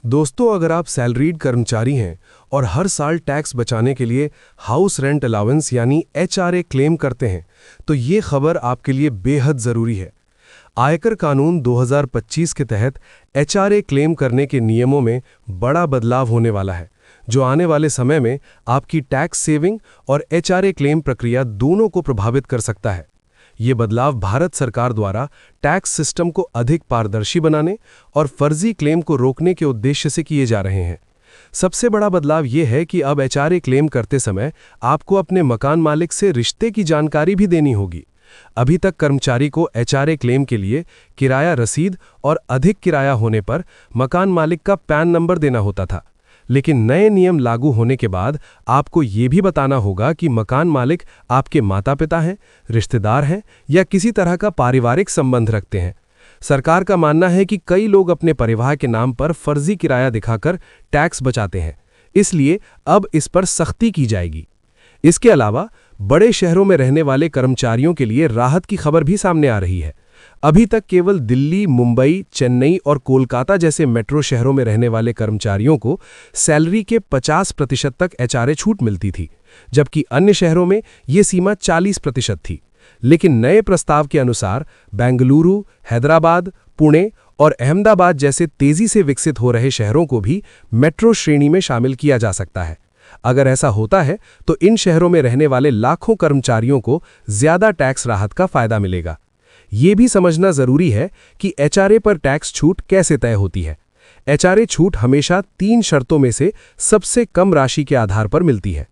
दोस्तों, अगर आप सैलरीड कर्मचारी हैं और हर साल टैक्स बचाने के लिए हाउस रेंट अलाउंस यानी एचआरए क्लेम करते हैं, तो ये खबर आपके लिए बेहद ज़रूरी है। आयकर कानून 2025 के तहत एचआरए क्लेम करने के नियमों में बड़ा बदलाव होने वाला है, जो आने वाले समय में आपकी टैक्स सेविंग और एचआरए क्लेम प्रक्रिया दोनों को प्रभावित कर सकता है। ये बदलाव भारत सरकार द्वारा टैक्स सिस्टम को अधिक पारदर्शी बनाने और फर्जी क्लेम को रोकने के उद्देश्य से किए जा रहे हैं। सबसे बड़ा बदलाव ये है कि अब एचआरए क्लेम करते समय आपको अपने मकान मालिक से रिश्ते की जानकारी भी देनी होगी। अभी तक कर्मचारी को एचआरए क्लेम के लिए किराया रसीद और अधिक किराया होने पर मकान मालिक का पैन नंबर देना होता था, लेकिन नए नियम लागू होने के बाद आपको ये भी बताना होगा कि मकान मालिक आपके माता पिता हैं, रिश्तेदार हैं या किसी तरह का पारिवारिक संबंध रखते हैं। सरकार का मानना है कि कई लोग अपने परिवार के नाम पर फर्जी किराया दिखाकर टैक्स बचाते हैं, इसलिए अब इस पर सख्ती की जाएगी। इसके अलावा बड़े शहरों में रहने वाले कर्मचारियों के लिए राहत की खबर भी सामने आ रही है। अभी तक केवल दिल्ली, मुंबई, चेन्नई और कोलकाता जैसे मेट्रो शहरों में रहने वाले कर्मचारियों को सैलरी के 50% तक एचआरए छूट मिलती थी, जबकि अन्य शहरों में ये सीमा 40% थी। लेकिन नए प्रस्ताव के अनुसार बेंगलुरु, हैदराबाद, पुणे और अहमदाबाद जैसे तेजी से विकसित हो रहे शहरों को भी मेट्रो श्रेणी में शामिल किया जा सकता है। अगर ऐसा होता है तो इन शहरों में रहने वाले लाखों कर्मचारियों को ज्यादा टैक्स राहत का फायदा मिलेगा। ये भी समझना जरूरी है कि एचआरए पर टैक्स छूट कैसे तय होती है। एचआरए छूट हमेशा 3 शर्तों में से सबसे कम राशि के आधार पर मिलती है।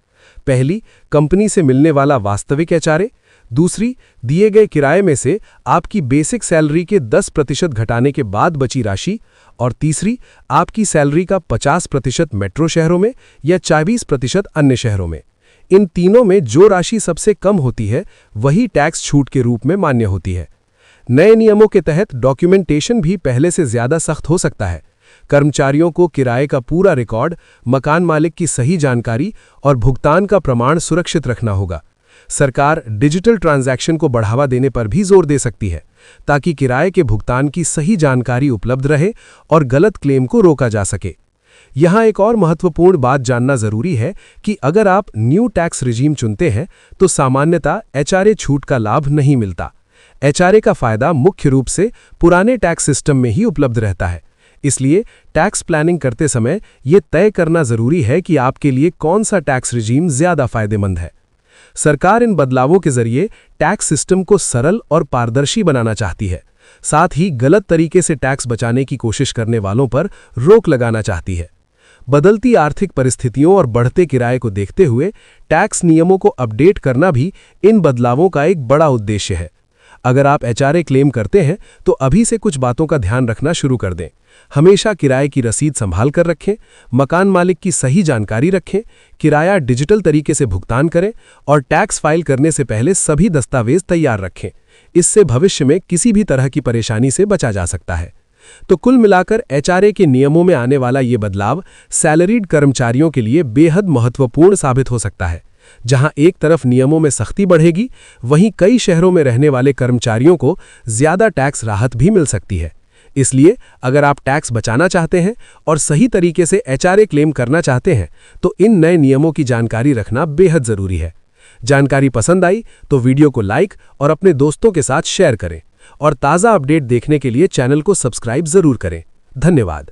पहली, कंपनी से मिलने वाला वास्तविक एचआरए। दूसरी, दिए गए किराए में से आपकी बेसिक सैलरी के 10% घटाने के बाद बची राशि। और तीसरी, आपकी सैलरी का 50% मेट्रो शहरों में या 24% अन्य शहरों में। इन तीनों में जो राशि सबसे कम होती है वही टैक्स छूट के रूप में मान्य होती है। नए नियमों के तहत डॉक्यूमेंटेशन भी पहले से ज्यादा सख्त हो सकता है। कर्मचारियों को किराए का पूरा रिकॉर्ड, मकान मालिक की सही जानकारी और भुगतान का प्रमाण सुरक्षित रखना होगा। सरकार डिजिटल ट्रांजैक्शन को बढ़ावा देने पर भी जोर दे सकती है, ताकि किराए के भुगतान की सही जानकारी उपलब्ध रहे और गलत क्लेम को रोका जा सके। यहाँ एक और महत्वपूर्ण बात जानना जरूरी है कि अगर आप न्यू टैक्स रिजीम चुनते हैं तो सामान्यतः एचआरए छूट का लाभ नहीं मिलता। एचआरए का फायदा मुख्य रूप से पुराने टैक्स सिस्टम में ही उपलब्ध रहता है। इसलिए टैक्स प्लानिंग करते समय ये तय करना जरूरी है कि आपके लिए कौन सा टैक्स रिजीम ज्यादा फायदेमंद है। सरकार इन बदलावों के जरिए टैक्स सिस्टम को सरल और पारदर्शी बनाना चाहती है, साथ ही गलत तरीके से टैक्स बचाने की कोशिश करने वालों पर रोक लगाना चाहती है। बदलती आर्थिक परिस्थितियों और बढ़ते किराए को देखते हुए टैक्स नियमों को अपडेट करना भी इन बदलावों का एक बड़ा उद्देश्य है। अगर आप एचआरए क्लेम करते हैं तो अभी से कुछ बातों का ध्यान रखना शुरू कर दें। हमेशा किराए की रसीद संभाल कर रखें, मकान मालिक की सही जानकारी रखें, किराया डिजिटल तरीके से भुगतान करें और टैक्स फाइल करने से पहले सभी दस्तावेज तैयार रखें। इससे भविष्य में किसी भी तरह की परेशानी से बचा जा सकता है। तो कुल मिलाकर एचआरए के नियमों में आने वाला ये बदलाव सैलरीड कर्मचारियों के लिए बेहद महत्वपूर्ण साबित हो सकता है। जहां एक तरफ नियमों में सख्ती बढ़ेगी, वहीं कई शहरों में रहने वाले कर्मचारियों को ज्यादा टैक्स राहत भी मिल सकती है। इसलिए अगर आप टैक्स बचाना चाहते हैं और सही तरीके से एचआरए क्लेम करना चाहते हैं तो इन नए नियमों की जानकारी रखना बेहद जरूरी है। जानकारी पसंद आई तो वीडियो को लाइक और अपने दोस्तों के साथ शेयर करें और ताज़ा अपडेट देखने के लिए चैनल को सब्सक्राइब जरूर करें। धन्यवाद।